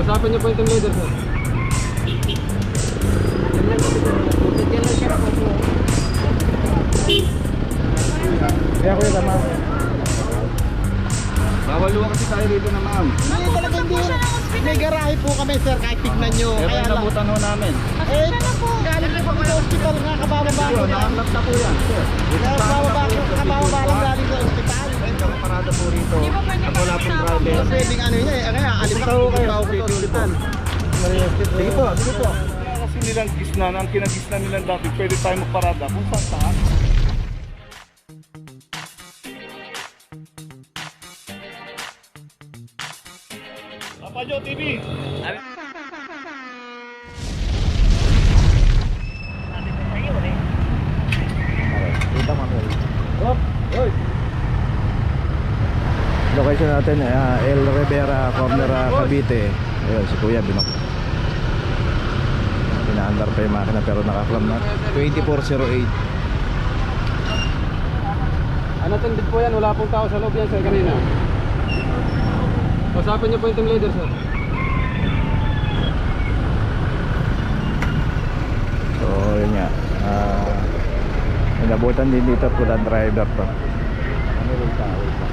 Kausapin niyo po yung team leader, sir. Kaya kuya tama. Bawal luwa kasi tayo dito na ma'am. Hindi talaga hindi. May garahe po kami sir, kahit tignan nyo. Pero Kaya lang. inabutan ho namin. Eh, galing po kami sa hospital nga, kabababa ko Yun, lang. nakaklap na po yan, sir. Kabababa lang galing sa hospital. Ito, parada po rito. At wala pong driver. Pwedeng ano yun eh, kaya alis ako kayo sa hospital. Sige po, sige po. Kasi nilang gisnan, ang kinagisnan nilang dati, pwede tayo magparada kung saan saan. Papadyo TV! Location natin El Rivera, corner Cavite. Ayun si Kuya binok. Pinaandar pa yung makina pero nakaklam na 2408. Unattended po yan, wala pong tao sa loob yan, sir, kanina. Kausapin niyo po yung team leader, sir. So yun nga, inabutan din dito pulang driver to. Ano rin tao ito?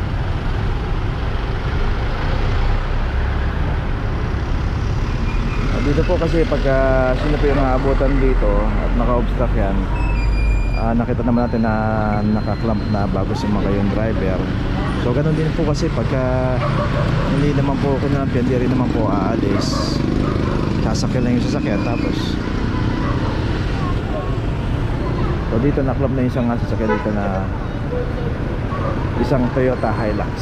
Dito po kasi pagka sino po yung naabutan dito at naka-obstruct yan, nakita naman natin na nakaklamp na bago sumaka yung driver. So ganun din po kasi pagka hindi naman po kinampiyan, hindi rin naman po aalis, sasakyan lang yung sasakyan tapos so dito naklamp na yung isang sasakyan dito na isang Toyota Hilux.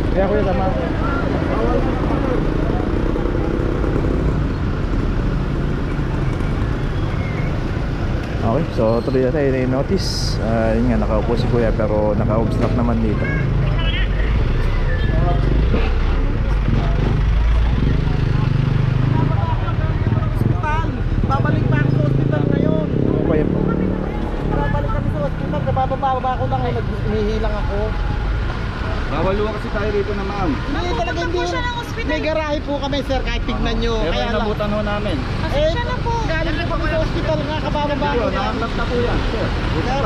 Kaya kuya tama. Okay, so tuloy na tayo na notice. Yun nga, nakaupo si kuya pero naka-obstruct naman dito. Babalik pa ako sa hospital ngayon. Okay po. Babalik kami sa hospital, kabababa ko lang, naghihilang ako. Bawal luwa kasi tayo dito na ma'am. Hindi talaga hindi. May garahe po kami sir, kahit tignan nyo. Pero Kaya lang. inabutan ho namin. Eh, galing po kami sa hospital nga, kabababa ko Yun, lang. nakaklap na po yan, sir. Kaya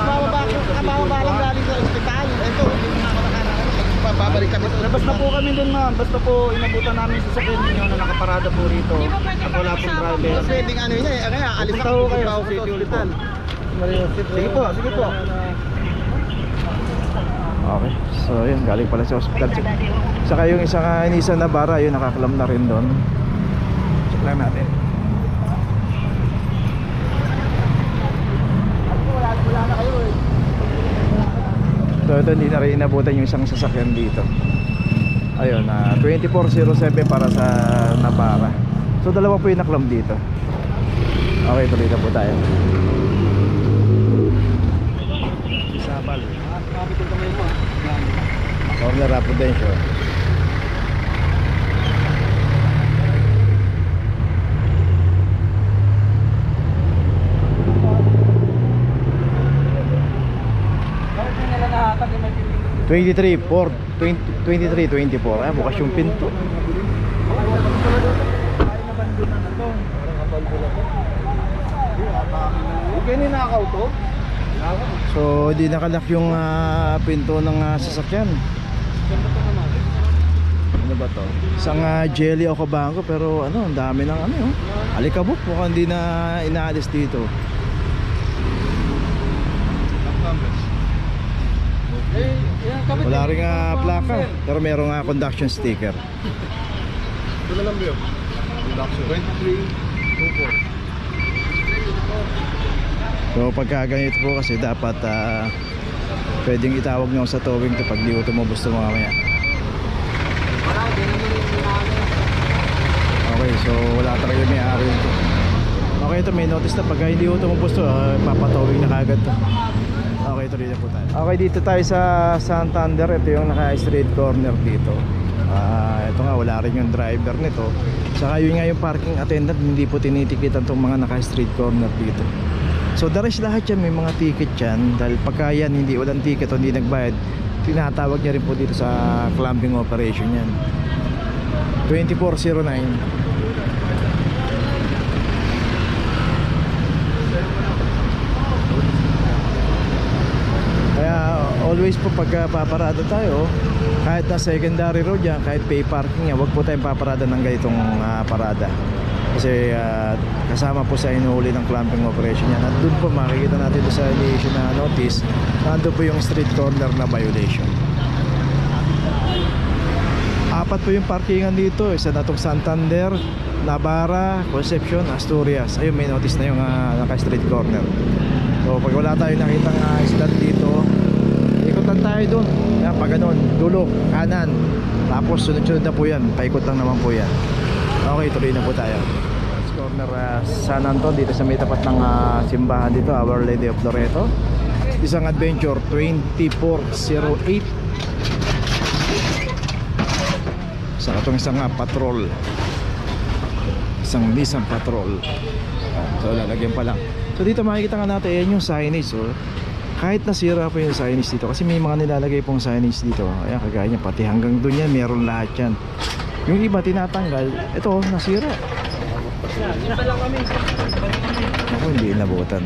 kabababa lang galing sa hospital. Ito, hindi mo na ako nakaranan. Babalik kami sa Basta hospital. po kami dun ma'am, basta po inabutan namin sa sakyan ninyo na nakaparada po rito. At wala pong driver. Pwedeng ano yun eh, kaya alis Pupunta ako ho kayo sa sa City Hall po. hospital. Sige po, sige po. Okay, so yun, galing pala sa hospital. Saka yung isang Nissan Navara, yun nakaklam na rin doon. Check lang natin. Wala na kayo eh. So ito, hindi na rin inabutan yung isang sasakyan dito. Ayun, 2407 para sa Navara. So dalawa po yung naklam dito. Okay, tuloy na po tayo. Sabal corner Prudential. Twenty-three, 24. Bukas yung pinto. Okay, ninakaw to? So di nakalak yung pinto ng sasakyan. Ano ba to? Isang jelly o kabango pero ano, ang dami ng ano yun. Alikabok, mukhang hindi na inaalis dito. Wala rin plaka pero merong conduction sticker. Ito na lang ba yun? Reduction 2324. So pagka ganito po kasi dapat pwedeng itawag nyo sa towing to pag di ko tumubos ito mamaya. Okay, so wala talaga may ari ito. Okay, ito may notice na pagka hindi ko tumubos to, papatowing na kagad to. Okay, tuloy na po tayo. Okay, dito tayo sa Santander. Ito yung naka-street corner dito. Ito nga, wala rin yung driver nito. Saka yun nga yung parking attendant, hindi po tinitikitan tong mga naka-street corner dito. So the rest lahat yan may mga ticket yan, dahil pagka yan hindi walang ticket o hindi nagbayad, tinatawag niya rin po dito sa clamping operation yan. 2409. Kaya always po pagka paparada tayo, kahit na secondary road yan, kahit pay parking yan, wag po tayong paparada ng ganitong parada. Kasi kasama po sa inuhuli ng clamping operation yan. At doon po makikita natin sa issue na notice, nandun po yung street corner na violation. Apat po yung parkingan dito, isa na itong Santander, Navarra, Concepcion, Asturias. Ayun, may notice na yung naka-street corner. So pag wala tayo nakitang stand dito, ikutan tayo doon. Yan, pag ganun, dulo, kanan. Tapos sunod-sunod na po yan, paikot lang naman po yan. Okay, tuloy na po tayo. Corner San Anton, dito sa may tapat ng simbahan dito, Our Lady of Loreto. Isang adventure 2408. Saka itong isang patrol, isang Nissan Patrol. So lalagyan pa lang. So dito makikita nga natin yan yung signage. So, kahit nasira po yung signage dito, kasi may mga nilalagay pong signage dito. Ayan, kagaya niya, pati hanggang dun yan meron lahat yan. Yung iba tinatanggal, ito nasira. Ako hindi inabutan.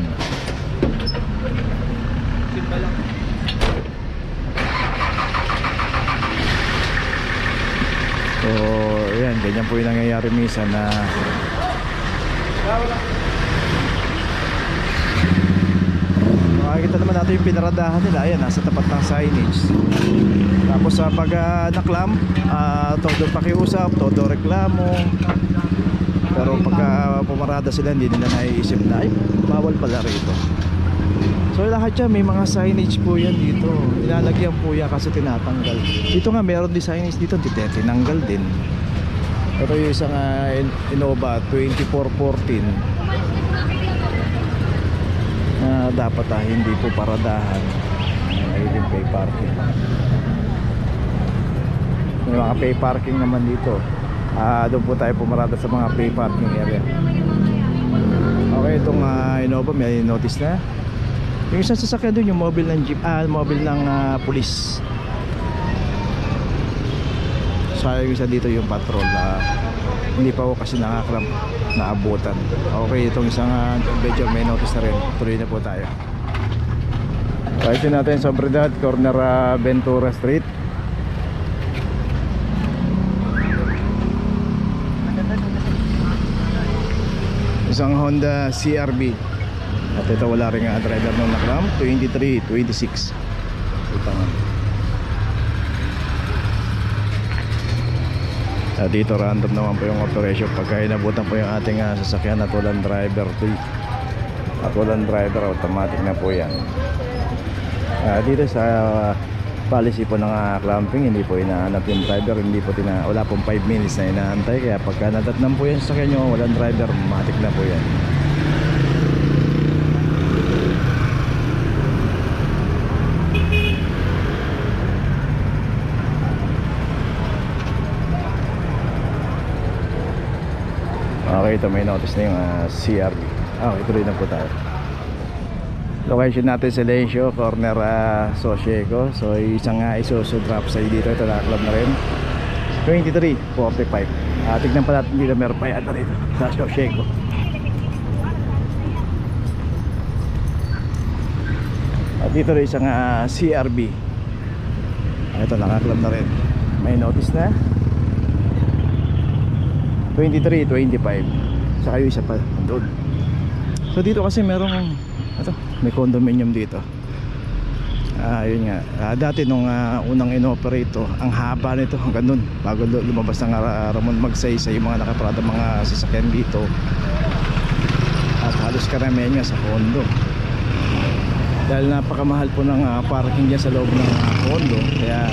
So yan, ganyan po yung nangyayari minsan na makikita naman natin yung pinaradahan nila. Ayan, nasa tapat ng signage. Tapos pag naklam, todo pakiusap, todo reklamo. Pero pagka pumarada sila, hindi nila naiisip na ay bawal pala rito. So lahat yan, may mga signage po yan dito. Nilalagyan po yan kasi tinatanggal. Dito nga meron din signage dito, tinanggal din. Ito yung isang Innova 2414 na dapat hindi po paradahan. Ay din pay parking. May mga pay parking naman dito. Doon po tayo pumarada sa mga pay parking area. Okay, itong Innova may notice na. Yung isang sasakyan doon, yung mobile ng jeep, mobile ng pulis. Sayang isa dito yung patrol. Hindi pa ako kasi nakakram na abutan. Okay, itong isang medyo may notice na rin. Tuloy na po tayo. Paisin natin sa Sobriedad, corner Ventura Street. Isang Honda CRV. At ito wala rin nga driver nung nakram. 2326. Ito nga. At dito random naman po yung operation pagka inabutan po yung ating sasakyan at walang driver. At walang driver, automatic na po yan. Dito sa policy po ng clamping, hindi po inaanap yung driver, hindi po wala pong 5 minutes na inaantay. Kaya pagka natatnan po yung sasakyan nyo, walang driver, automatic na po yan. Okay, ito may notice na yung CRV. Okay, tuloy na po tayo. Location natin sa Silencio, corner Sosieco. So isang Isuzu drop side dito. Ito nakaklab na rin 2345. Tignan pa natin dito, meron pa yata dito sa Sosieco. At dito rin isang CRV. Ito nakaklab na rin. May notice na 2325. Saka yung isa pa doon. So dito kasi merong may condominium dito. Yun nga. Dati nung unang inoperate to, ang haba nito hanggang doon bago lumabas ng Ramon Magsaysay yung mga nakaparada mga sasakyan dito. At halos karamihan nga sa condo. Dahil napakamahal po ng parking dyan sa loob ng condo. Kaya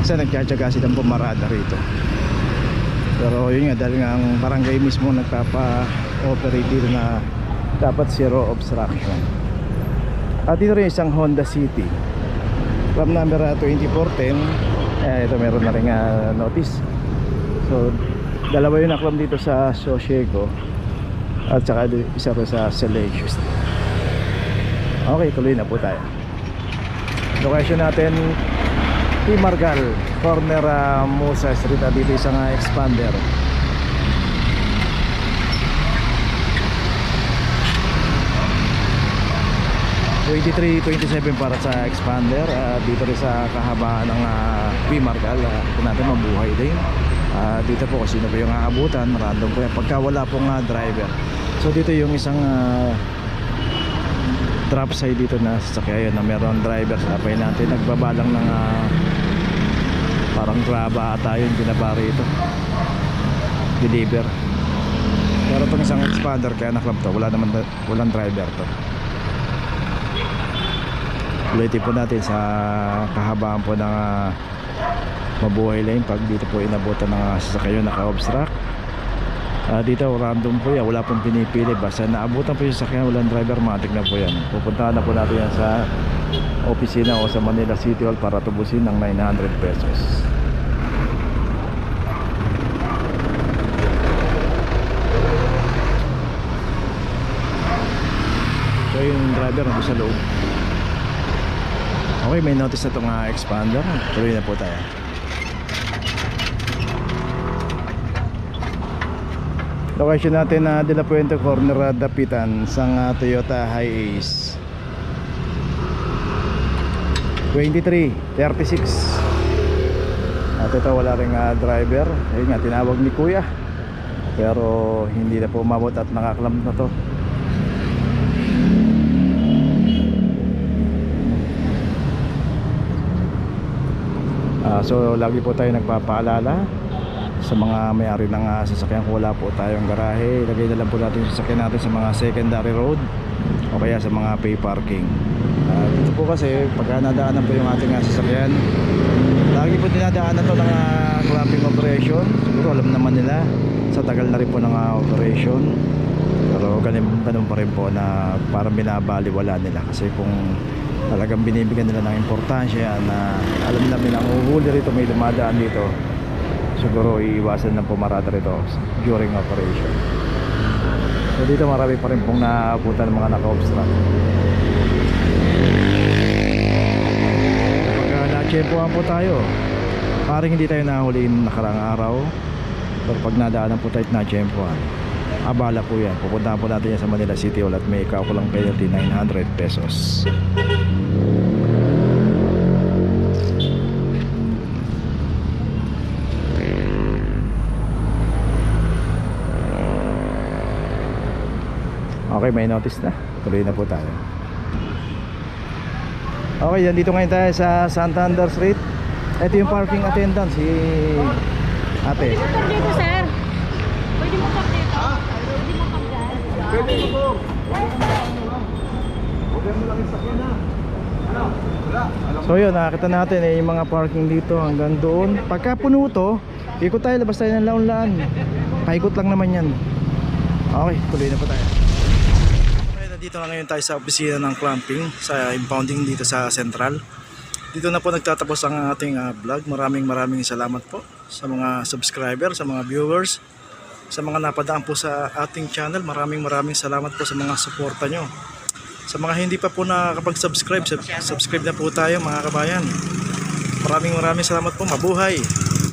kasi nagtsatsaga silang pumarada rito. Pero yun nga, dahil nga ang barangay mismo nagpapa-operate dito na dapat zero obstruction. At dito rin isang Honda City club number 2410. Ito meron na rin notice. So dalawa yung naklam dito sa Sosieco at saka isa rin sa Silencio. Okay, tuloy na po tayo. Location natin P. Margal, corner Musa Street, at dito isang expander. $23-27 para sa expander, dito rin sa kahabaan ng P. Margal. Ito natin mabuhay din. Dito po kasi sino po yung aabutan, random po yan pagka wala pong driver. So dito yung isang drop side dito na sasakyan na meron driver. Sapay natin nagbabalang ng parang graba ata yung binaba rito, deliver. Pero itong isang expander kaya naklap to, walang driver to. Ulitin po natin sa kahabaan po ng mabuhay lane pag dito po inabutan ng sasakyan naka-obstruct. Dito random po yan, wala pong pinipili, basta naabutan po yung sasakyan walang driver, matik na po yan. Pupuntahan na po natin yan sa opisina o sa Manila City Hall para tubusin ng 900 pesos. So yung driver nandun sa loob. Okay, may notice na itong expander. Tuloy na po tayo. Location natin na De La Puente corner Dapitan sang Toyota Hiace 23-36. At ito wala ring driver. Ayun nga, tinawag ni Kuya pero hindi na po umabot at nakaklamp na to. So lagi po tayo nagpapaalala sa mga may-ari ng sasakyan kung wala po tayong garahe, ilagay na lang po natin yung sasakyan natin sa mga secondary road o kaya sa mga pay parking. Dito po kasi pagka nadaanan po yung ating sasakyan, lagi po dinadaanan to ng clamping operation. Siguro alam naman nila sa tagal na rin po ng operation, pero ganun pa rin po na parang binabaliwala nila kasi kung talagang binibigyan nila ng importansya na alam namin ang uhuli rito may dumadaan dito, siguro iiwasan ng pumarada rito during operation. So dito marami pa rin pong naabutan ng mga naka-obstruct. Pagka na-tsempohan po tayo, parang hindi tayo nahuliin nakarang araw, pero pag nadaanan po tayo at na-tsempohan, abala po yan. Pupuntahan po natin yan sa Manila City Hall at may kaukulang penalty 900 pesos. Okay, may notice na. Tuloy na po tayo. Okay, yan dito ngayon tayo sa Santander Street. Ito yung parking attendant, si ate. Motor dito, sir. Pwede motor dito. Pwede motor dyan. Pwede mo po. Huwag mo lang yung sakyan na. Ano? Wala. So yun, nakakita natin yung mga parking dito hanggang doon. Pagka puno to, ikot tayo, labas tayo ng laon-laan. Paikot lang naman yan. Okay, tuloy na po tayo. Dito na ngayon tayo sa opisina ng clamping sa impounding dito sa Central. Dito na po nagtatapos ang ating vlog. Maraming salamat po sa mga subscriber, sa mga viewers, sa mga napadaan po sa ating channel. Maraming salamat po sa mga suporta nyo. Sa mga hindi pa po nakakapag-subscribe, subscribe na po tayo mga kabayan. Maraming salamat po. Mabuhay!